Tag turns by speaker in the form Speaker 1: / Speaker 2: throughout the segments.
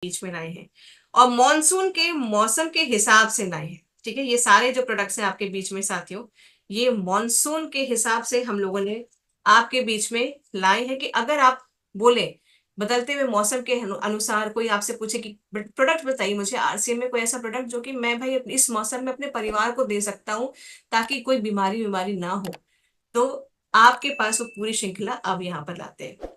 Speaker 1: बीच में लाए हैं और मॉनसून के मौसम के हिसाब से लाए हैं। ठीक है, ये सारे जो प्रोडक्ट्स हैं आपके बीच में साथियों, ये मॉनसून के हिसाब से हम लोगों ने आपके बीच में लाए हैं कि अगर आप बोले बदलते हुए मौसम के अनुसार कोई आपसे पूछे कि प्रोडक्ट बताइए मुझे आरसीएम में कोई ऐसा प्रोडक्ट जो कि मैं भाई इस मौसम में अपने परिवार को दे सकता हूँ ताकि कोई बीमारी बीमारी ना हो, तो आपके पास वो पूरी श्रृंखला अब यहाँ पर लाते हैं।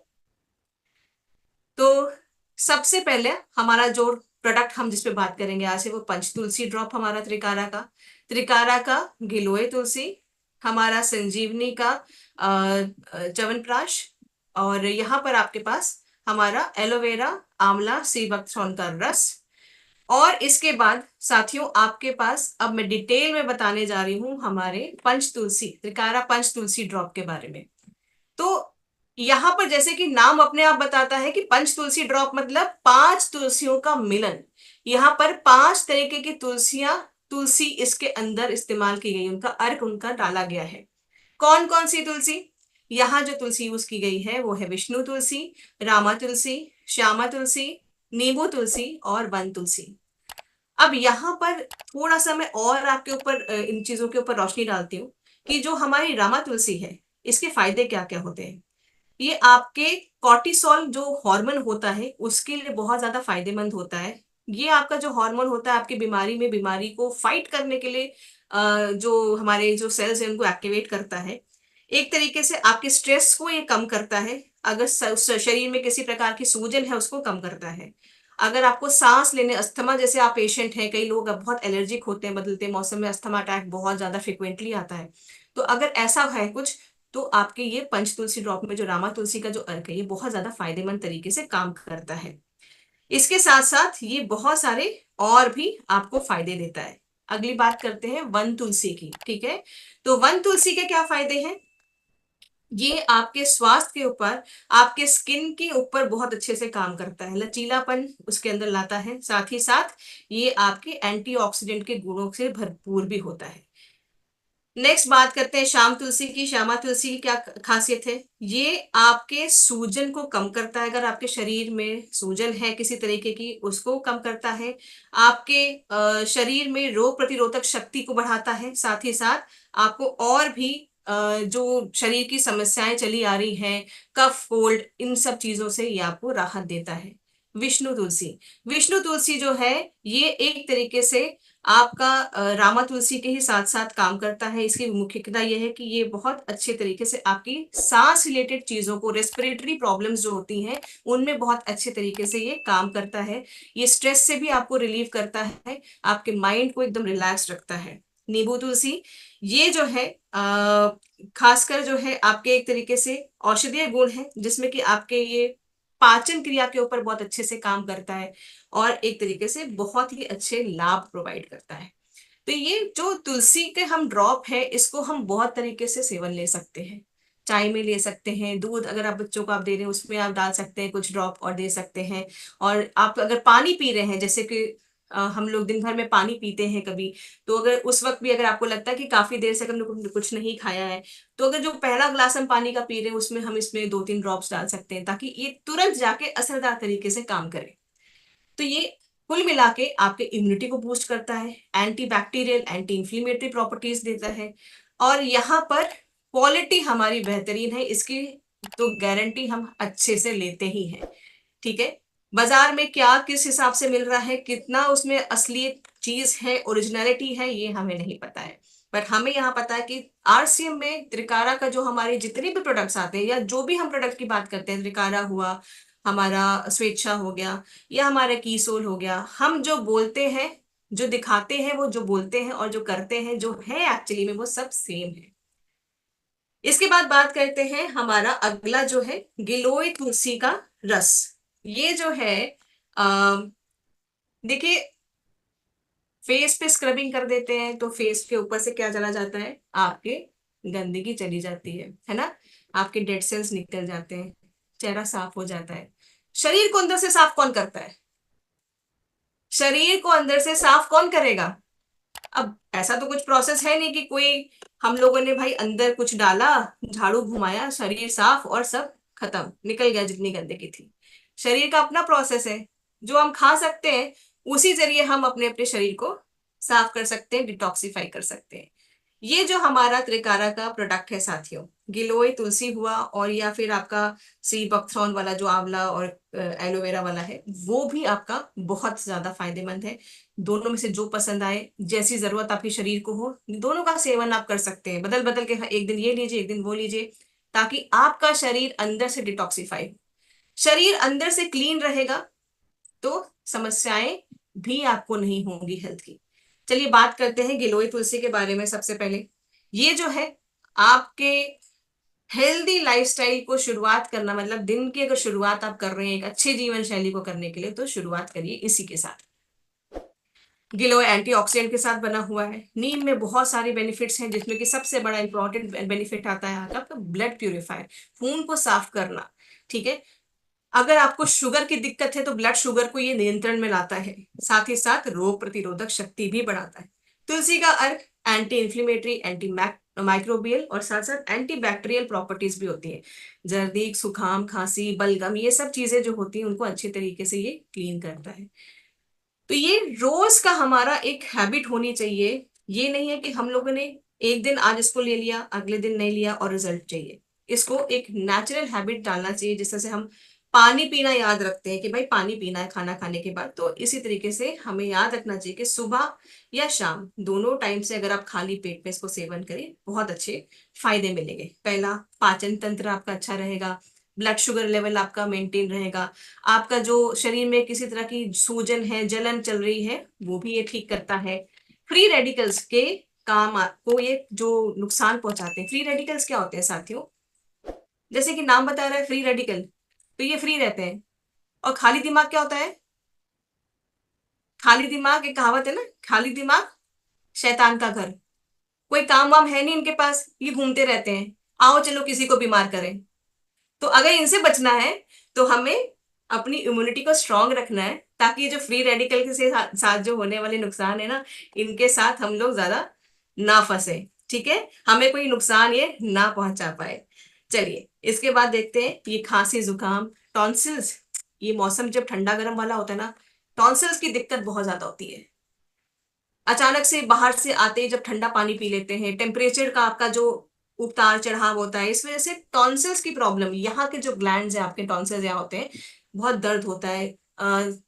Speaker 1: तो सबसे पहले हमारा जो प्रोडक्ट हम जिस पे बात करेंगे आज से वो पंच तुलसी ड्रॉप, हमारा त्रिकारा का गिलोय तुलसी, हमारा संजीवनी का च्यवनप्राश, और यहाँ पर आपके पास हमारा एलोवेरा आंवला सी बकथ्रॉन का रस। और इसके बाद साथियों आपके पास अब मैं डिटेल में बताने जा रही हूँ हमारे पंच तुलसी त्रिकारा पंच तुलसी ड्रॉप के बारे में। तो यहां पर जैसे कि नाम अपने आप बताता है कि पंच तुलसी ड्रॉप मतलब पांच तुलसियों का मिलन। यहाँ पर पांच तरीके की तुलसी इसके अंदर इस्तेमाल की गई, उनका अर्क उनका डाला गया है। कौन कौन सी तुलसी? यहाँ जो तुलसी यूज की गई है वो है विष्णु तुलसी, रामा तुलसी, श्यामा तुलसी, नींबू तुलसी और वन तुलसी। अब यहाँ पर थोड़ा सा मैं और आपके ऊपर इन चीजों के ऊपर रोशनी डालती हूँ कि जो हमारी रामा तुलसी है इसके फायदे क्या क्या होते हैं। ये आपके कॉर्टिसोल जो हार्मोन होता है उसके लिए बहुत ज्यादा फायदेमंद होता है। ये आपका जो हार्मोन होता है आपकी बीमारी को फाइट करने के लिए जो हमारे जो सेल्स हैं उनको एक्टिवेट करता है। एक तरीके से आपके स्ट्रेस को ये कम करता है। अगर शरीर में किसी प्रकार की सूजन है उसको कम करता है। अगर आपको सांस लेने अस्थमा जैसे आप पेशेंट हैं, कई लोग अब बहुत एलर्जिक होते हैं, बदलते मौसम में अस्थमा अटैक बहुत ज्यादा फ्रिक्वेंटली आता है, तो अगर ऐसा है कुछ तो आपके ये पंच तुलसी ड्रॉप में जो रामा तुलसी का जो अर्क है ये बहुत ज्यादा फायदेमंद तरीके से काम करता है। इसके साथ साथ ये बहुत सारे और भी आपको फायदे देता है। अगली बात करते हैं वन तुलसी की। ठीक है, तो वन तुलसी के क्या फायदे हैं? ये आपके स्वास्थ्य के ऊपर, आपके स्किन के ऊपर बहुत अच्छे से काम करता है, लचीलापन उसके अंदर लाता है, साथ ही साथ ये आपके एंटीऑक्सीडेंट के गुणों से भरपूर भी होता है। नेक्स्ट बात करते हैं श्याम तुलसी की। श्यामा तुलसी की क्या खासियत है? ये आपके सूजन को कम करता है। अगर आपके शरीर में सूजन है किसी तरीके की उसको कम करता है। आपके शरीर में रोग प्रतिरोधक शक्ति को बढ़ाता है। साथ ही साथ आपको और भी जो शरीर की समस्याएं चली आ रही हैं, कफ कोल्ड, इन सब चीजों से ये आपको राहत देता है। विष्णु तुलसी जो है ये एक तरीके से आपका रामा तुलसी के ही साथ साथ काम करता है। इसकी मुख्यता यह है कि ये बहुत अच्छे तरीके से आपकी सांस रिलेटेड चीजों को, रेस्पिरेटरी प्रॉब्लम्स जो होती हैं उनमें बहुत अच्छे तरीके से ये काम करता है। ये स्ट्रेस से भी आपको रिलीव करता है, आपके माइंड को एकदम रिलैक्स रखता है। नींबू तुलसी ये जो है खासकर जो है आपके एक तरीके से औषधीय गुण है जिसमें कि आपके ये पाचन क्रिया के ऊपर बहुत अच्छे से काम करता है और एक तरीके से बहुत ही अच्छे लाभ प्रोवाइड करता है। तो ये जो तुलसी के हम ड्रॉप है इसको हम बहुत तरीके से सेवन ले सकते हैं। चाय में ले सकते हैं, दूध अगर आप बच्चों को आप दे रहे हैं उसमें आप डाल सकते हैं कुछ ड्रॉप और दे सकते हैं। और आप अगर पानी पी रहे हैं, जैसे कि हम लोग दिन भर में पानी पीते हैं कभी, तो अगर उस वक्त भी अगर आपको लगता है कि काफी देर से हम लोग कुछ नहीं खाया है, तो अगर जो पहला ग्लास हम पानी का पी रहे हैं उसमें हम इसमें दो तीन ड्रॉप्स डाल सकते हैं ताकि ये तुरंत जाके असरदार तरीके से काम करे। तो ये कुल मिला के आपके इम्यूनिटी को बूस्ट करता है, anti bacterial anti inflammatory properties देता है, और यहाँ पर क्वालिटी हमारी बेहतरीन है, इसकी तो गारंटी हम अच्छे से लेते ही हैं। ठीक है, बाजार में क्या किस हिसाब से मिल रहा है, कितना उसमें असली चीज है, ओरिजिनलिटी है, ये हमें नहीं पता है। बट हमें यहाँ पता है कि आरसीएम में त्रिकारा का जो हमारे जितने भी प्रोडक्ट्स आते हैं या जो भी हम प्रोडक्ट की बात करते हैं, त्रिकारा हुआ, हमारा स्वेच्छा हो गया या हमारा कीसोल हो गया, हम जो बोलते हैं, जो दिखाते हैं, वो जो बोलते हैं और जो करते हैं जो है एक्चुअली में वो सब सेम है। इसके बाद बात करते हैं हमारा अगला जो है गिलोय तुलसी का रस। ये जो है आ, देखिए, फेस पे स्क्रबिंग कर देते हैं तो फेस के ऊपर से क्या चला जाता है, आपके गंदगी चली जाती है ना, आपके डेड सेल्स निकल जाते हैं, चेहरा साफ हो जाता है। शरीर को अंदर से साफ कौन करता है? शरीर को अंदर से साफ कौन करेगा? अब ऐसा तो कुछ प्रोसेस है नहीं कि कोई हम लोगों ने भाई अंदर कुछ डाला, झाड़ू घुमाया, शरीर साफ और सब खत्म, निकल गया जितनी गंदगी थी। शरीर का अपना प्रोसेस है। जो हम खा सकते हैं उसी जरिए हम अपने अपने शरीर को साफ कर सकते हैं, डिटॉक्सिफाई कर सकते हैं। ये जो हमारा त्रिकारा का प्रोडक्ट है साथियों, गिलोय तुलसी हुआ, और या फिर आपका सी बकथ्रॉन वाला जो आंवला और एलोवेरा वाला है, वो भी आपका बहुत ज्यादा फायदेमंद है। दोनों में से जो पसंद आए, जैसी जरूरत आपके शरीर को हो, दोनों का सेवन आप कर सकते हैं, बदल बदल के, एक दिन ये लीजिए एक दिन वो लीजिए, ताकि आपका शरीर अंदर से डिटॉक्सिफाई, शरीर अंदर से क्लीन रहेगा, तो समस्याएं भी आपको नहीं होंगी हेल्थ की। चलिए बात करते हैं गिलोय तुलसी के बारे में। सबसे पहले ये जो है आपके हेल्दी लाइफस्टाइल को शुरुआत करना, मतलब दिन की अगर शुरुआत आप कर रहे हैं एक अच्छे जीवन शैली को करने के लिए, तो शुरुआत करिए इसी के साथ। गिलोय एंटीऑक्सीडेंट के साथ बना हुआ है। नीम में बहुत सारे बेनिफिट्स हैं, जिसमें कि सबसे बड़ा इंपॉर्टेंट बेनिफिट आता है आपका ब्लड प्यूरिफायर, खून को साफ करना। ठीक है, अगर आपको शुगर की दिक्कत है तो ब्लड शुगर को ये नियंत्रण में लाता है, साथ ही साथ रोग प्रतिरोधक शक्ति भी बढ़ाता है। तुलसी का अर्क एंटी इंफ्लेमेटरी, एंटी माइक्रोबियल और साथ साथ एंटी बैक्टीरियल प्रॉपर्टीज भी होती है। जर्दी, जुकाम, खांसी, बलगम, ये सब चीजें जो होती हैं उनको अच्छे तरीके से ये क्लीन करता है। तो ये रोज का हमारा एक हैबिट होनी चाहिए। ये नहीं है कि हम लोगों ने एक दिन आज इसको ले लिया, अगले दिन नहीं लिया और रिजल्ट चाहिए। इसको एक नेचुरल हैबिट डालना चाहिए, जिससे से हम पानी पीना याद रखते हैं कि भाई पानी पीना है खाना खाने के बाद, तो इसी तरीके से हमें याद रखना चाहिए कि सुबह या शाम दोनों टाइम से अगर आप खाली पेट में इसको सेवन करें, बहुत अच्छे फायदे मिलेंगे। पहला, पाचन तंत्र आपका अच्छा रहेगा, ब्लड शुगर लेवल आपका मेंटेन रहेगा, आपका जो शरीर में किसी तरह की सूजन है, जलन चल रही है, वो भी ये ठीक करता है। फ्री रेडिकल्स के काम आपको ये जो नुकसान पहुंचाते हैं, फ्री रेडिकल्स क्या होते हैं साथियों, जैसे कि नाम बता रहा है फ्री रेडिकल, तो ये फ्री रहते हैं। और खाली दिमाग क्या होता है, खाली दिमाग एक कहावत है ना, खाली दिमाग शैतान का घर। कोई काम वाम है नहीं इनके पास, ये घूमते रहते हैं, आओ चलो किसी को बीमार करें। तो अगर इनसे बचना है तो हमें अपनी इम्यूनिटी को स्ट्रांग रखना है, ताकि ये जो फ्री रेडिकल के साथ जो होने वाले नुकसान है ना, इनके साथ हम लोग ज्यादा ना फंसे। ठीक है, हमें कोई नुकसान ये ना पहुंचा पाए। चलिए इसके बाद देखते हैं ये खांसी, जुकाम, टॉन्सिल्स। ये मौसम जब ठंडा गर्म वाला होता है ना, टॉन्सिल्स की दिक्कत बहुत ज्यादा होती है। अचानक से बाहर से आते ही जब ठंडा पानी पी लेते हैं, टेम्परेचर का आपका जो उतार चढ़ाव होता है, इस वजह से टॉन्सिल्स की प्रॉब्लम, यहाँ के जो ग्लैंड्स हैं आपके टॉन्सिल्स यहाँ होते हैं, बहुत दर्द होता है। अ,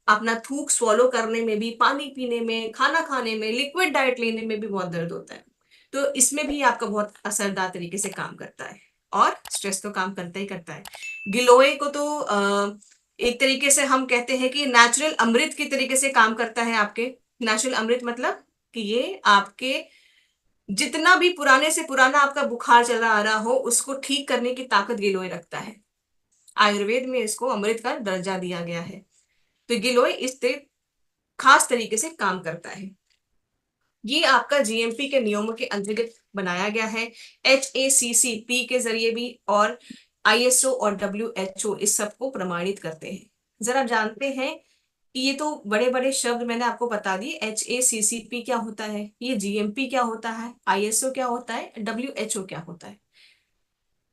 Speaker 1: अपना थूक स्वॉलो करने में भी, पानी पीने में, खाना खाने में, लिक्विड डाइट लेने में भी बहुत दर्द होता है। तो इसमें भी आपका बहुत असरदार तरीके से काम करता है, और स्ट्रेस तो काम करता ही करता है। गिलोय को तो एक तरीके से हम कहते हैं कि नेचुरल अमृत की तरीके से काम करता है आपके। नेचुरल अमृत मतलब कि ये आपके जितना भी पुराने से पुराना आपका बुखार चला आ रहा हो, उसको ठीक करने की ताकत गिलोय रखता है। आयुर्वेद में इसको अमृत का दर्जा दिया गया है। तो गिलोय खास तरीके से काम करता है। ये आपका जीएमपी के नियमों के अंतर्गत बनाया गया है, HACCP के जरिए भी, और ISO और WHO इस सबको प्रमाणित करते हैं। जरा जानते हैं कि ये तो बड़े बड़े शब्द मैंने आपको बता दिए, HACCP क्या होता है, ये GMP क्या होता है, ISO क्या होता है, WHO क्या होता है।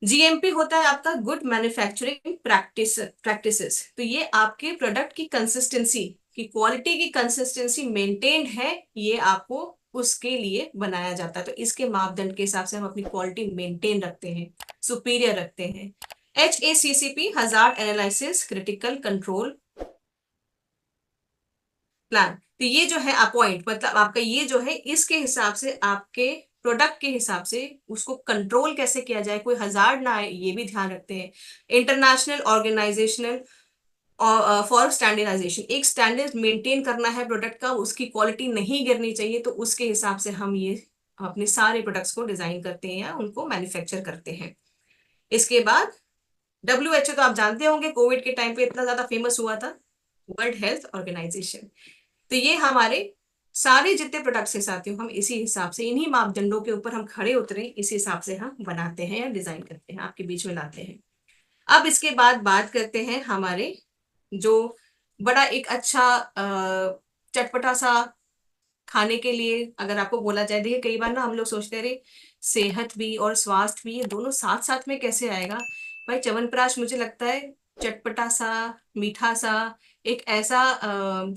Speaker 1: जीएमपी होता है आपका गुड मैन्युफैक्चरिंग प्रैक्टिसेस। तो ये आपके प्रोडक्ट की कंसिस्टेंसी, की क्वालिटी की कंसिस्टेंसी मेंटेन्ड है, ये आपको उसके लिए बनाया जाता है। तो इसके मापदंड के हिसाब से हम अपनी क्वालिटी मेंटेन रखते हैं, सुपीरियर रखते हैं। HACCP, hazard analysis critical control plan. तो ये जो है अपॉइंट, मतलब आपका ये जो है, इसके हिसाब से आपके प्रोडक्ट के हिसाब से उसको कंट्रोल कैसे किया जाए, कोई हजार्ड ना आए, ये भी ध्यान रखते हैं। इंटरनेशनल ऑर्गेनाइजेशनल फॉर स्टैंडर्डाइजेशन, एक स्टैंडर्ड मेंटेन करना है प्रोडक्ट का, उसकी क्वालिटी नहीं गिरनी चाहिए, तो उसके हिसाब से हम ये अपने सारे प्रोडक्ट्स को डिजाइन करते हैं या उनको मैन्युफैक्चर करते हैं। इसके बाद WHO तो आप जानते होंगे, कोविड के टाइम पे इतना ज्यादा फेमस हुआ था, वर्ल्ड हेल्थ ऑर्गेनाइजेशन। तो ये हमारे सारे जितने प्रोडक्ट्स हैं साथियों, हम इसी हिसाब से, इन्हीं मापदंडों के ऊपर हम खड़े उतरे, इसी हिसाब से हम बनाते हैं या डिजाइन करते हैं, आपके बीच में लाते हैं। अब इसके बाद बात करते हैं हमारे जो बड़ा एक अच्छा चटपटा सा खाने के लिए अगर आपको बोला जाए, देखिए कई बार ना हम लोग सोचते हैं अरे सेहत भी और स्वास्थ्य भी, ये दोनों साथ साथ में कैसे आएगा। भाई च्यवनप्राश मुझे लगता है चटपटा सा, मीठा सा, एक ऐसा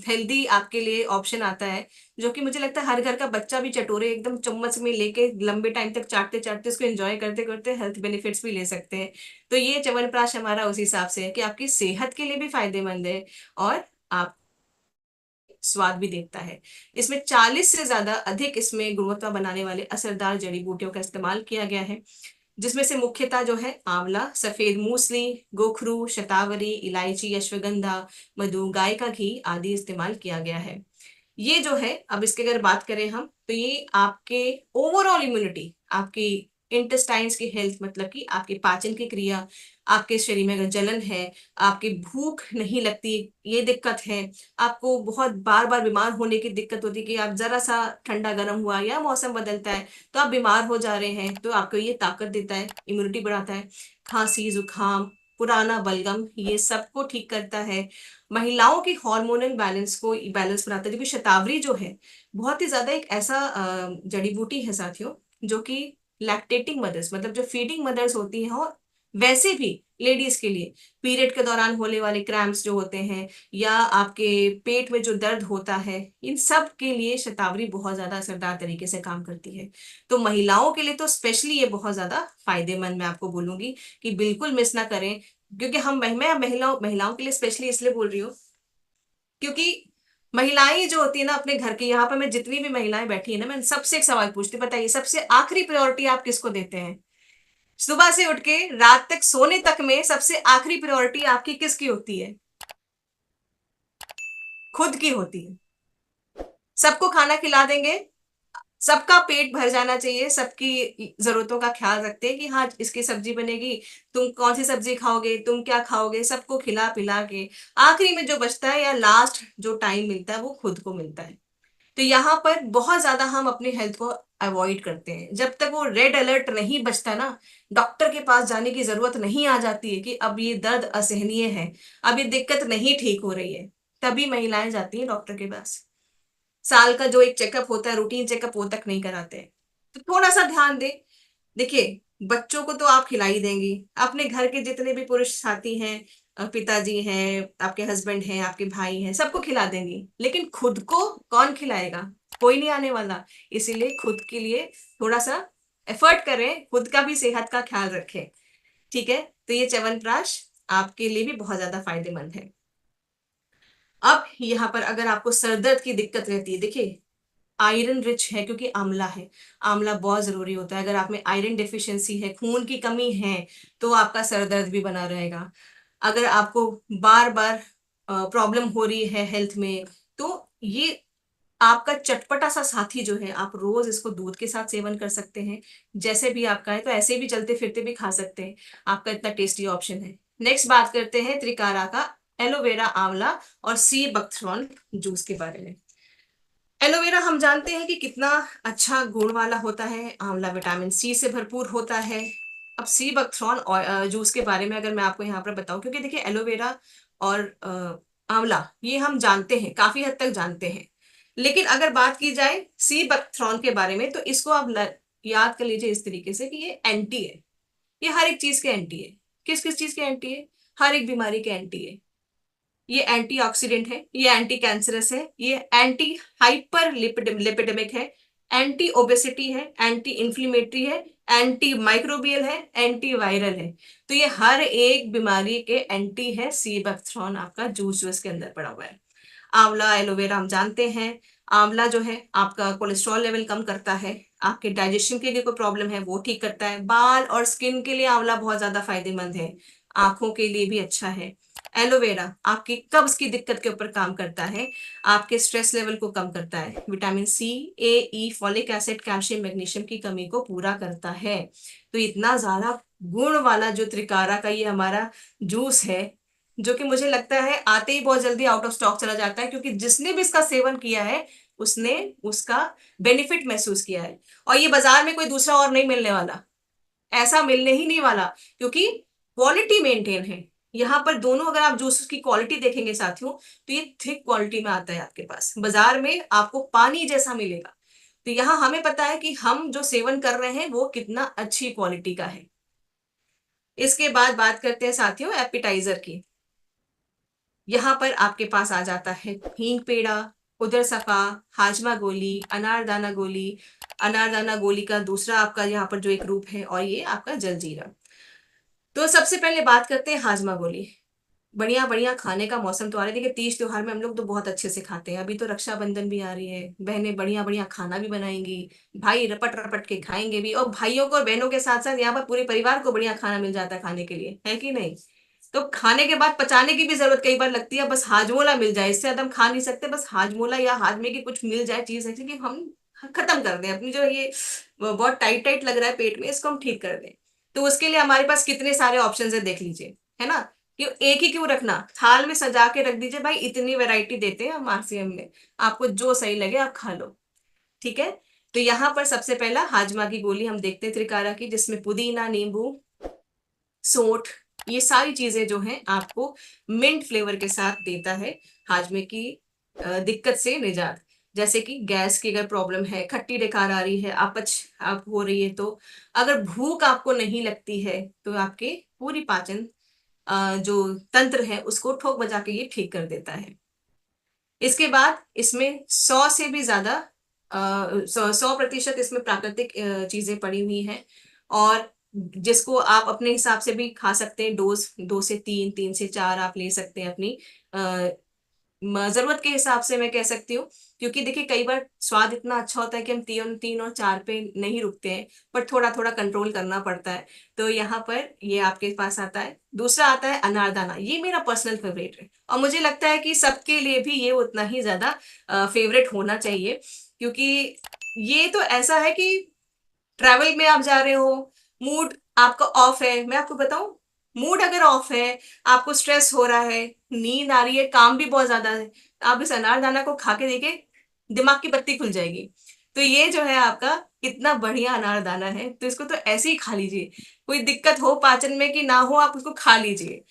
Speaker 1: हेल्दी आपके लिए ऑप्शन आता है, जो कि मुझे लगता है हर घर का बच्चा भी चटोरे एकदम चम्मच में लेके लंबे टाइम तक चाटते चाटते उसको एंजॉय करते करते हेल्थ बेनिफिट्स भी ले सकते हैं। तो ये च्यवनप्राश हमारा उस हिसाब से है कि आपकी सेहत के लिए भी फायदेमंद है, और आप स्वाद भी देता है। इसमें 40 से ज्यादा अधिक इसमें गुणवत्ता बनाने वाले असरदार जड़ी बूटियों का इस्तेमाल किया गया है, जिसमें से मुख्यतः जो है आंवला, सफेद मूसली, गोखरू, शतावरी, इलायची, अश्वगंधा, मधु, गाय का घी आदि इस्तेमाल किया गया है। ये जो है, अब इसके अगर बात करें हम, तो ये आपके ओवरऑल इम्यूनिटी, आपकी इंटेस्टाइन्स की हेल्थ, मतलब कि आपके पाचन की क्रिया, आपके शरीर में अगर जलन है, आपकी भूख नहीं लगती, ये दिक्कत है, आपको बहुत बार बार बीमार होने की दिक्कत होती है कि आप जरा सा ठंडा गर्म हुआ या मौसम बदलता है तो आप बीमार हो जा रहे हैं, तो आपको ये ताकत देता है, इम्यूनिटी बढ़ाता है। खांसी, जुकाम, पुराना बलगम, ये सबको ठीक करता है। महिलाओं की हार्मोनल बैलेंस को बैलेंस बनाता है, क्योंकि शतावरी जो है बहुत ही ज्यादा एक ऐसा जड़ी बूटी है साथियों, जो कि लैक्टेटिंग मदर्स, मतलब जो फीडिंग मदर्स होती हैं, और वैसे भी लेडीज के लिए पीरियड के दौरान होने वाले क्रैम्प्स जो होते हैं, या आपके पेट में जो दर्द होता है, इन सब के लिए शतावरी बहुत ज्यादा असरदार तरीके से काम करती है। तो महिलाओं के लिए तो स्पेशली ये बहुत ज्यादा फायदेमंद, मैं आपको बोलूंगी कि बिल्कुल मिस ना करें। क्योंकि मैं महिलाओं महिलाओं के लिए स्पेशली इसलिए बोल रही हूँ, क्योंकि महिलाएं जो होती है ना अपने घर की, यहाँ पर मैं जितनी भी महिलाएं बैठी है ना, मैं सबसे एक सवाल पूछती हूँ, बताइए सबसे आखिरी प्रायोरिटी आप किसको देते हैं? सुबह से उठ के रात तक सोने तक में सबसे आखिरी प्रायोरिटी आपकी किसकी होती है? खुद की होती है। सबको खाना खिला देंगे, सबका पेट भर जाना चाहिए, सबकी जरूरतों का ख्याल रखते हैं कि हाँ इसकी सब्जी बनेगी, तुम कौन सी सब्जी खाओगे, तुम क्या खाओगे, सबको खिला पिला के आखिरी में जो बचता है या लास्ट जो टाइम मिलता है वो खुद को मिलता है। तो यहाँ पर बहुत ज्यादा हम अपनी हेल्थ को अवॉइड करते हैं। जब तक वो रेड अलर्ट नहीं बचता ना, डॉक्टर के पास जाने की जरूरत नहीं आ जाती है कि अब ये दर्द असहनीय है, अब ये दिक्कत नहीं ठीक हो रही है, तभी महिलाएं जाती हैं डॉक्टर के पास। साल का जो एक चेकअप होता है, रूटीन चेकअप, वो तक नहीं कराते हैं। तो थोड़ा सा ध्यान दे। देखिए, बच्चों को तो आप खिला ही देंगी, अपने घर के जितने भी पुरुष साथी हैं, पिताजी हैं, आपके हस्बैंड हैं, आपके भाई हैं, सबको खिला देंगी, लेकिन खुद को कौन खिलाएगा? कोई नहीं आने वाला। इसीलिए खुद के लिए थोड़ा सा एफर्ट करें, खुद का भी सेहत का ख्याल रखें। ठीक है? तो ये च्यवनप्राश आपके लिए भी बहुत ज्यादा फायदेमंद है। अब यहाँ पर अगर आपको सरदर्द की दिक्कत रहती है, देखिए आयरन रिच है क्योंकि आंवला है। आंवला बहुत जरूरी होता है। अगर आप में आयरन डिफिशियंसी है, खून की कमी है, तो आपका सर दर्द भी बना रहेगा। अगर आपको बार बार प्रॉब्लम हो रही है हेल्थ में, तो ये आपका चटपटा सा साथी जो है, आप रोज इसको दूध के साथ सेवन कर सकते हैं। जैसे भी आपका है, तो ऐसे भी चलते फिरते भी खा सकते हैं, आपका इतना टेस्टी ऑप्शन है। नेक्स्ट बात करते हैं त्रिकारा का एलोवेरा, आंवला और सी बकथ्रॉन जूस के बारे में। एलोवेरा हम जानते हैं कि कितना अच्छा गुण वाला होता है, आंवला विटामिन सी से भरपूर होता है। अब सी बकथ्रॉन जूस के बारे में अगर मैं आपको यहाँ पर बताऊं, क्योंकि देखिए एलोवेरा और आंवला ये हम जानते हैं, काफी हद तक जानते हैं, लेकिन अगर बात की जाए सी बकथ्रॉन के बारे में, तो इसको आप याद कर लीजिए इस तरीके से कि ये एंटी है। ये हर एक चीज के एंटी है। किस किस चीज के एंटी है? हर एक बीमारी के एंटी है। ये एंटीऑक्सीडेंट है, ये एंटी कैंसरस है, ये एंटी हाइपर लिपिडेमिक है, एंटी ओबेसिटी है, एंटी इंफ्लेमेटरी है, एंटी माइक्रोबियल है, एंटी वायरल है। तो ये हर एक बीमारी के एंटी है। सी बकथ्रॉन आपका जूस जो इसके अंदर पड़ा हुआ है। आंवला, एलोवेरा हम जानते हैं। आंवला जो है आपका कोलेस्ट्रॉल लेवल कम करता है, आपके डाइजेशन के लिए कोई प्रॉब्लम है वो ठीक करता है, बाल और स्किन के लिए आंवला बहुत ज्यादा फायदेमंद है, आंखों के लिए भी अच्छा है। एलोवेरा आपकी कब्ज की दिक्कत के ऊपर काम करता है, आपके स्ट्रेस लेवल को कम करता है, विटामिन सी, ए, ई, फॉलिक एसिड, कैल्शियम, मैग्नीशियम की कमी को पूरा करता है। तो इतना ज्यादा गुण वाला जो त्रिकारा का ये हमारा जूस है, जो कि मुझे लगता है आते ही बहुत जल्दी आउट ऑफ स्टॉक चला जाता है, क्योंकि जिसने भी इसका सेवन किया है उसने उसका बेनिफिट महसूस किया है। और ये बाजार में कोई दूसरा और नहीं मिलने वाला, ऐसा मिलने ही नहीं वाला, क्योंकि क्वालिटी मेंटेन है। यहाँ पर दोनों, अगर आप जूस की क्वालिटी देखेंगे साथियों, तो ये थिक क्वालिटी में आता है आपके पास, बाजार में आपको पानी जैसा मिलेगा। तो यहाँ हमें पता है कि हम जो सेवन कर रहे हैं वो कितना अच्छी क्वालिटी का है। इसके बाद बात करते हैं साथियों एपिटाइजर की। यहाँ पर आपके पास आ जाता है हींग पेड़ा, उदर सफा, हाजमा गोली, अनारदाना गोली। अनारदाना गोली का दूसरा आपका यहाँ पर जो एक रूप है, और ये आपका जलजीरा। तो सबसे पहले बात करते हैं हाजमा गोली। बढ़िया बढ़िया खाने का मौसम तो आ रहा है। देखिए तीज त्योहार में हम लोग तो बहुत अच्छे से खाते हैं। अभी तो रक्षाबंधन भी आ रही है, बहनें बढ़िया बढ़िया खाना भी बनाएंगी, भाई रपट रपट के खाएंगे भी, और भाइयों को और बहनों के साथ साथ यहाँ पर पूरे परिवार को बढ़िया खाना मिल जाता है खाने के लिए, है कि नहीं। तो खाने के बाद पचाने की भी जरूरत कई बार लगती है, बस हाजमोला मिल जाए, इससे ज्यादा हम खा नहीं सकते। बस हाजमोला या हाजमे की कुछ मिल जाए चीज ऐसी कि हम खत्म कर दें अपनी जो ये बहुत टाइट टाइट लग रहा है पेट में, इसको हम ठीक कर दें। तो उसके लिए हमारे पास कितने सारे ऑप्शन है देख लीजिए, है ना। कि एक ही क्यों रखना, थाल में सजा के रख दीजिए भाई, इतनी वैरायटी देते हैं हम आरसीएम में, आपको जो सही लगे आप खा लो। ठीक है। तो यहाँ पर सबसे पहला हाजमा की गोली हम देखते हैं त्रिकारा की, जिसमें पुदीना, नींबू, सोंठ, ये सारी चीजें जो हैं आपको मिंट फ्लेवर के साथ देता है हाजमे की दिक्कत से निजात। जैसे कि गैस की अगर प्रॉब्लम है, खट्टी डकार आ रही है, अपच आप हो रही है, तो अगर भूख आपको नहीं लगती है, तो आपके पूरी पाचन जो तंत्र है उसको ठोक बजा के ये ठीक कर देता है। इसके बाद इसमें 100 से भी ज्यादा 100% इसमें प्राकृतिक चीजें पड़ी हुई हैं, और जिसको आप अपने हिसाब से भी खा सकते हैं। डोज 2 से 3, 3 से 4 आप ले सकते हैं अपनी जरूरत के हिसाब से, मैं कह सकती हूँ। क्योंकि देखिए कई बार स्वाद इतना अच्छा होता है कि हम 3 और 4 पे नहीं रुकते हैं, पर थोड़ा थोड़ा कंट्रोल करना पड़ता है। तो यहाँ पर ये आपके पास आता है। दूसरा आता है अनारदाना, ये मेरा पर्सनल फेवरेट है, और मुझे लगता है कि सबके लिए भी ये उतना ही ज्यादा फेवरेट होना चाहिए। क्योंकि ये तो ऐसा है कि ट्रैवल में आप जा रहे हो, मूड आपका ऑफ है, मैं आपको बताऊं, मूड अगर ऑफ है, आपको स्ट्रेस हो रहा है, नींद आ रही है, काम भी बहुत ज्यादा है, तो आप इस अनारदाना को खा के देखिए, दिमाग की बत्ती खुल जाएगी। तो ये जो है आपका कितना बढ़िया अनारदाना है, तो इसको तो ऐसे ही खा लीजिए, कोई दिक्कत हो पाचन में कि ना हो, आप उसको खा लीजिए।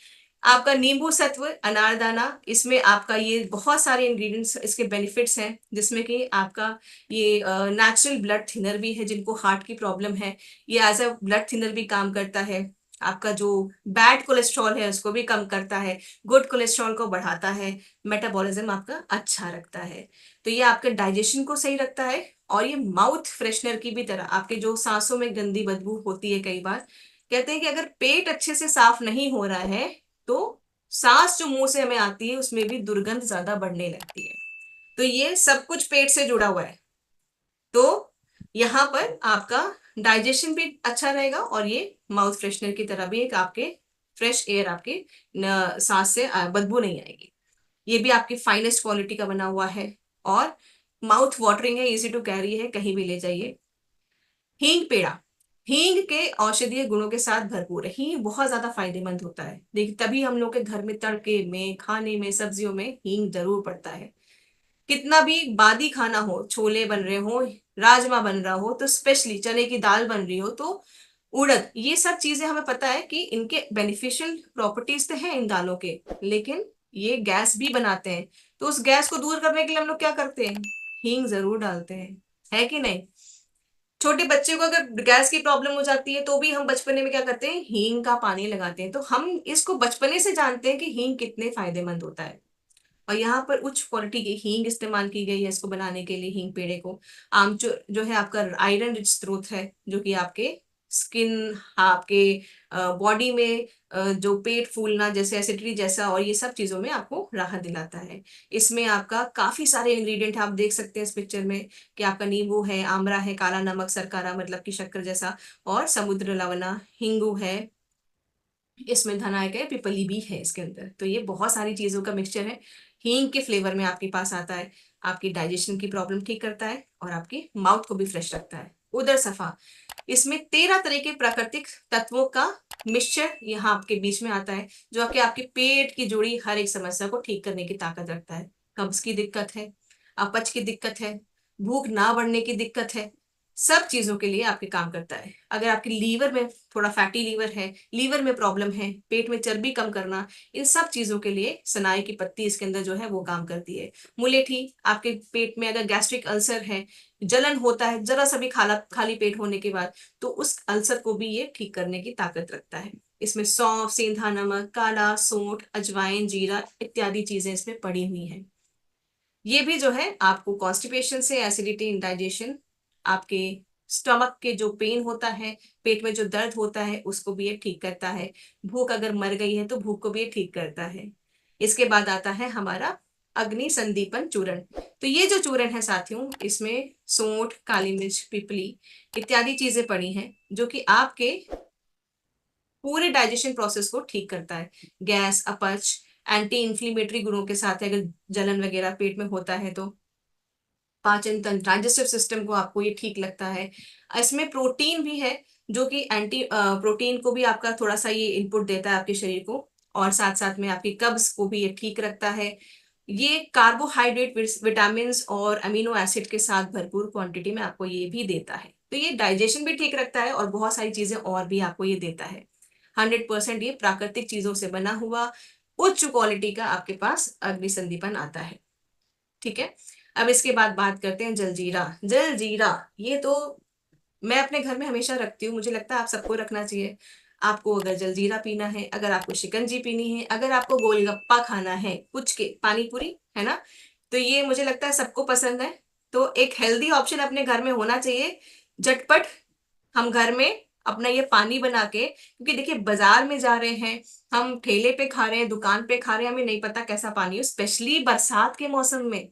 Speaker 1: आपका नींबू सत्व, अनारदाना, इसमें आपका ये बहुत सारे इंग्रेडिएंट्स, इसके बेनिफिट्स हैं, जिसमें कि आपका ये नेचुरल ब्लड थिनर भी है, जिनको हार्ट की प्रॉब्लम है, ये एज अ ब्लड थिनर भी काम करता है। आपका जो बैड कोलेस्ट्रॉल है उसको भी कम करता है, गुड कोलेस्ट्रॉल को बढ़ाता है, मेटाबॉलिज्म आपका अच्छा रखता है। तो ये आपके डाइजेशन को सही रखता है, और ये माउथ फ्रेशनर की भी तरह, आपके जो सांसों में गंदी बदबू होती है कई बार, कहते हैं कि अगर पेट अच्छे से साफ नहीं हो रहा है, तो सांस जो मुंह से हमें आती है उसमें भी दुर्गंध ज्यादा बढ़ने लगती है। तो ये सब कुछ पेट से जुड़ा हुआ है। तो यहाँ पर आपका डाइजेशन भी अच्छा रहेगा, और ये माउथ फ्रेशनर की तरह भी एक आपके फ्रेश एयर, आपके सांस से बदबू नहीं आएगी। ये भी आपकी फाइनेस्ट क्वालिटी का बना हुआ है, और माउथ वाटरिंग है, इजी टू कैरी है, कहीं भी ले जाइए। हींग पेड़ा, हींग के औषधीय गुणों के साथ भरपूर है। हींग बहुत ज्यादा फायदेमंद होता है, देखिए तभी हम लोग के घर में तड़के में, खाने में, सब्जियों में हींग जरूर पड़ता है। कितना भी बादी खाना हो, छोले बन रहे हो, राजमा बन रहा हो, तो स्पेशली चने की दाल बन रही हो, तो उड़द, ये सब चीजें हमें पता है कि इनके बेनिफिशियल प्रॉपर्टीज तो हैं इन दालों के, लेकिन ये गैस भी बनाते हैं। तो उस गैस को दूर करने के लिए हम लोग क्या करते हैं, हींग जरूर डालते हैं, है कि नहीं। छोटे बच्चे को अगर गैस की प्रॉब्लम हो जाती है, तो भी हम बचपने में क्या करते हैं, हींग का पानी लगाते हैं। तो हम इसको बचपने से जानते हैं कि हींग कितने फायदेमंद होता है, और यहाँ पर उच्च क्वालिटी की हींग इस्तेमाल की गई है इसको बनाने के लिए। हींग पेड़े को आमचूर जो है आपका आयरन रिच स्रोत है, जो कि आपके स्किन, आपके बॉडी में जो पेट फूलना जैसे, एसिडिटी जैसा, और ये सब चीजों में आपको राहत दिलाता है। इसमें आपका काफी सारे इंग्रेडिएंट आप देख सकते हैं इस पिक्चर में, कि आपका नींबू है, आमरा है, काला नमक, सरकारा मतलब की शक्कर जैसा, और समुद्र लवना, हिंगू है, इसमें धनायक है, पिपली भी है इसके अंदर। तो ये बहुत सारी चीजों का मिक्सचर है, हींग के फ्लेवर में आपके पास आता है। आपकी डाइजेशन की प्रॉब्लम ठीक करता है, और आपकी माउथ को भी फ्रेश रखता है। उदर सफा, इसमें 13 तरह के प्राकृतिक तत्वों का मिक्सचर यहाँ आपके बीच में आता है, जो आपके आपके पेट की जुड़ी हर एक समस्या को ठीक करने की ताकत रखता है। कब्ज की दिक्कत है, अपच की दिक्कत है, भूख ना बढ़ने की दिक्कत है, सब चीजों के लिए आपके काम करता है। अगर आपके लीवर में थोड़ा फैटी लीवर है, लीवर में प्रॉब्लम है, पेट में चर्बी कम करना, इन सब चीजों के लिए सनाई की पत्ती इसके अंदर जो है वो काम करती है। मुलेठी, आपके पेट में अगर गैस्ट्रिक अल्सर है, जलन होता है जरा सा भी खाली पेट होने के बाद, तो उस अल्सर को भी ये ठीक करने की ताकत रखता है। इसमें सौंफ, सेंधा नमक, काला सूंठ, अजवाइन, जीरा इत्यादि चीजें इसमें पड़ी हुई हैं। ये भी जो है आपको कॉन्स्टिपेशन से, एसिडिटी, इंडाइजेशन, आपके स्टमक के जो पेन होता है, पेट में जो दर्द होता है, उसको भी ये ठीक करता है। भूख अगर मर गई है तो भूख को भी ये ठीक करता है। इसके बाद आता है हमारा अग्नि संदीपन चूर्ण। तो ये जो चूर्ण है साथियों, इसमें सोंठ, काली मिर्च, पिपली इत्यादि चीजें पड़ी हैं, जो कि आपके पूरे डाइजेशन प्रोसेस को ठीक करता है। गैस, अपच, एंटी इंफ्लेमेटरी गुणों के साथ है, अगर जलन वगैरह पेट में होता है तो पाचन तंत्र, डाइजेस्टिव सिस्टम को आपको ये ठीक लगता है। इसमें प्रोटीन भी है, जो कि एंटी प्रोटीन को भी आपका थोड़ा सा ये इनपुट देता है आपके शरीर को, और साथ साथ में आपकी कब्ज को भी ये ठीक रखता है। ये कार्बोहाइड्रेट, विटामिन और अमीनो एसिड के साथ भरपूर क्वांटिटी में आपको ये भी देता है। तो ये डाइजेशन भी ठीक रखता है और बहुत सारी चीजें और भी आपको ये देता है। 100% ये प्राकृतिक चीजों से बना हुआ उच्च क्वालिटी का आपके पास अग्निसंदीपन आता है। ठीक है। अब इसके बाद बात करते हैं जलजीरा। जलजीरा ये तो मैं अपने घर में हमेशा रखती हूँ, मुझे लगता है आप सबको रखना चाहिए। आपको अगर जलजीरा पीना है, अगर आपको शिकंजी पीनी है, अगर आपको गोलगप्पा खाना है, कुछ के पानी पूरी है ना, तो ये मुझे लगता है सबको पसंद है। तो एक हेल्दी ऑप्शन अपने घर में होना चाहिए। झटपट हम घर में अपना ये पानी बना के, क्योंकि देखिए बाजार में जा रहे हैं, हम ठेले पे खा रहे हैं, दुकान पे खा रहे हैं, हमें नहीं पता कैसा पानी हो, स्पेशली बरसात के मौसम में।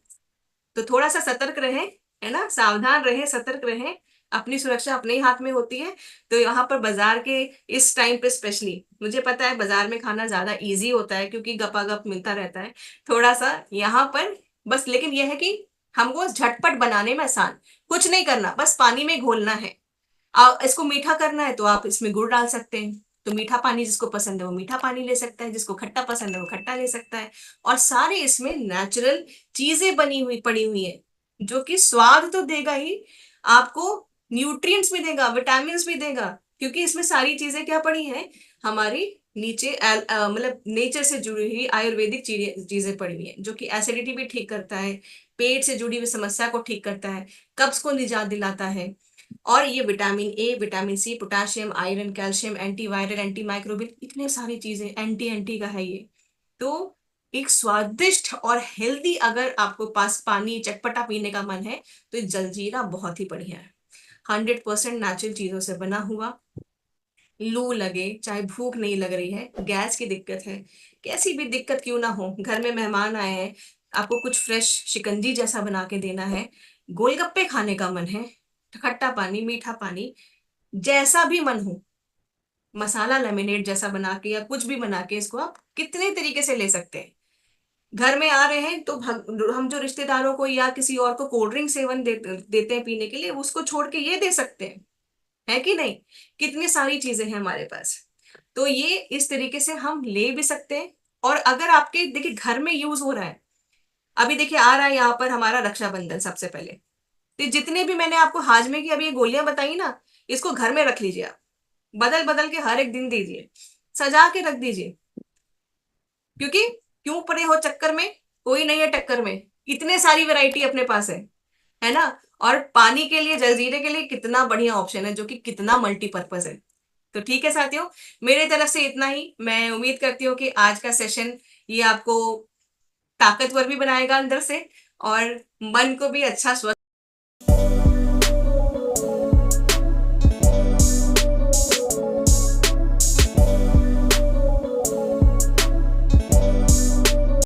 Speaker 1: तो थोड़ा सा सतर्क रहें, है ना, सावधान रहें, सतर्क रहें। अपनी सुरक्षा अपने ही हाथ में होती है। तो यहाँ पर बाजार के इस टाइम पे स्पेशली, मुझे पता है बाजार में खाना ज्यादा इजी होता है क्योंकि गपागप मिलता रहता है, थोड़ा सा यहाँ पर बस, लेकिन यह है कि हमको झटपट बनाने में आसान, कुछ नहीं करना, बस पानी में घोलना है। इसको मीठा करना है तो आप इसमें गुड़ डाल सकते हैं। तो मीठा पानी जिसको पसंद है वो मीठा पानी ले सकता है, जिसको खट्टा पसंद है वो खट्टा ले सकता है। और सारे इसमें नेचुरल चीजें बनी हुई पड़ी हुई है, जो कि स्वाद तो देगा ही, आपको न्यूट्रिएंट्स भी देगा, विटामिन भी देगा, क्योंकि इसमें सारी चीजें क्या पड़ी हैं, हमारी नीचे मतलब नेचर से जुड़ी हुई आयुर्वेदिक चीजें पड़ी हुई हैं, जो कि एसिडिटी भी ठीक करता है, पेट से जुड़ी हुई समस्या को ठीक करता है, कब्ज को निजात दिलाता है। और ये vitamin A, vitamin C, potassium, iron, calcium, antiviral, anti microbial, इतने सारी चीजें, एंटी एंटी का है ये। तो एक स्वादिष्ट और हेल्दी, अगर आपको पास पानी चटपटा पीने का मन है, तो ये जलजीरा बहुत ही बढ़िया है। 100% नेचुरल चीजों से बना हुआ। लू लगे, चाहे भूख नहीं लग रही है, गैस की दिक्कत है, कैसी भी दिक्कत क्यों ना हो, घर में मेहमान आए हैं, आपको कुछ फ्रेश शिकंजी जैसा बना के देना है, गोलगप्पे खाने का मन है, खट्टा पानी, मीठा पानी, जैसा भी मन हो, मसाला लेमिनेट जैसा बना के या कुछ भी बना के, इसको आप कितने तरीके से ले सकते हैं। घर में आ रहे हैं तो हम जो रिश्तेदारों को या किसी और को कोल्ड ड्रिंक सेवन देते हैं पीने के लिए, उसको छोड़ के ये दे सकते हैं, है कि नहीं। कितनी सारी चीजें हैं हमारे पास। तो ये इस तरीके से हम ले भी सकते हैं। और अगर आपके देखिए घर में यूज हो रहा है, अभी देखिए आ रहा है यहाँ पर हमारा रक्षाबंधन, सबसे पहले तो जितने भी मैंने आपको हाजमे की अभी ये गोलियां बताई ना, इसको घर में रख लीजिए आप, बदल बदल के हर एक दिन दीजिए, सजा के रख दीजिए, क्योंकि क्यों पड़े हो चक्कर में, कोई नहीं है टक्कर में, इतने सारी वैरायटी अपने पास है ना। और पानी के लिए, जलजीरे के लिए कितना बढ़िया ऑप्शन है, जो कि कितना मल्टीपर्पज है। तो ठीक है साथियों, मेरे तरफ से इतना ही। मैं उम्मीद करती हूँ कि आज का सेशन ये आपको ताकतवर भी बनाएगा अंदर से, और मन को भी अच्छा स्वस्थ